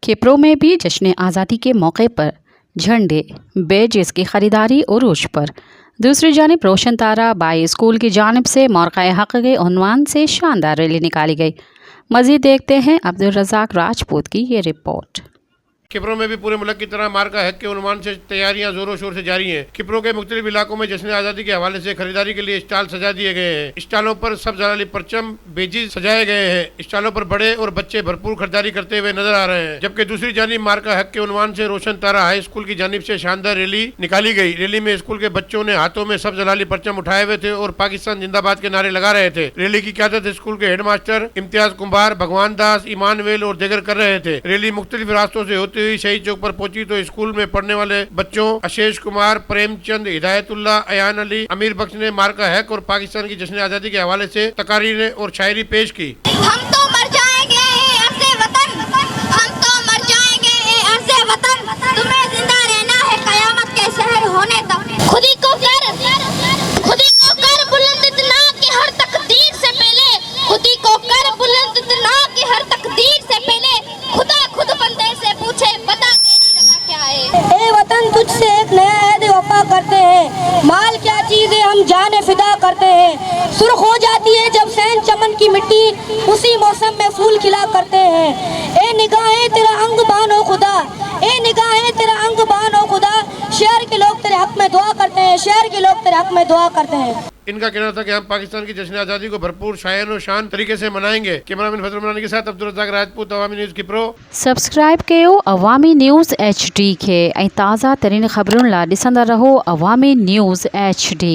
किप्रो में भी जश्न आज़ादी के मौके पर झंडे बैजेस की ख़रीदारी उरूज पर। दूसरी जानिब रोशन तारा बाई स्कूल की जानिब से मौक़े हक़ के उन्वान से शानदार रैली निकाली गई। मज़ीद देखते हैं अब्दुल रज़ाक राजपूत की ये रिपोर्ट। किप्रो में भी पूरे मुल्क की तरह मार्का हक के उन्वान से तैयारियां जोरों शोर से जारी हैं। किप्रो के मुख्तलिफ इलाकों में जश्न आज़ादी के हवाले से खरीदारी के लिए स्टॉल सजा दिए गए हैं। स्टॉलों पर सब जलाली परचम बेजिस सजाए गए हैं। स्टॉलों पर बड़े और बच्चे भरपूर खरीदारी करते हुए नजर आ रहे हैं। जबकि दूसरी जानिब मार्का हक के उन्वान से रोशन तारा हाई स्कूल की जानिब से शानदार रैली निकाली गई। रैली में स्कूल के बच्चों ने हाथों में सब जलाली परचम उठाए हुए थे और पाकिस्तान जिंदाबाद के नारे लगा रहे थे। रैली की क़यादत स्कूल के हेडमास्टर इम्तियाज कुम्भार, भगवान दास, ईमानवेल और दीगर कर रहे थे। रैली मुख्तलिफ रास्तों से होती हुई शहीद चौक पर पहुंची तो स्कूल में पढ़ने वाले बच्चों अशेष कुमार, प्रेमचंद, हिदायतुल्लाह, अयान अली, अमीर बख्श ने मार्का हक और पाकिस्तान की जश्न आज़ादी के हवाले से तकारीरें और शायरी पेश की। हम तो मर जाएंगे अर्ज़े वतन, हम तो मर जाएंगे अर्ज़े वतन, तुम्हें जिंदा रहना है कयामत के शहर होने तक। खुदी को कर बुलंद इतना कि हर तकदीर से पहले, खुदी को कर बुलंद इतना कि हर तकदीर से पहले खुदा खुद बंदे से पूछे बता तेरी रज़ा क्या है। ए वतन तुझसे एक नया ऐद वफा करते हैं, माल क्या चीज़ है हम जाने फिदा करते हैं। सुर्ख हो जाती है जब सैन चमन की मिट्टी, उसी मौसम में फूल खिला करते हैं। ए निगाहें तेरा अंग बान हो खुदा, ए निगाहें तेरा अंग बान हो खुदा, शहर के लोग तेरे हक में दुआ करते हैं, शहर के लोग तेरे हक में दुआ करते हैं। इनका कहना था कि हम पाकिस्तान की जश्न आज़ादी को भरपूर शान और शान तरीके से मनाएंगे। कैमरामैन फजल मनानी के साथ अब्दुल रज़ाक राजपूत, अवामी न्यूज़ किप्रो। सब्सक्राइब कयो अवामी न्यूज़ HD के ताज़ा तरीन ख़बरुन ला ॾिसंदा रहो अवामी न्यूज़ HD।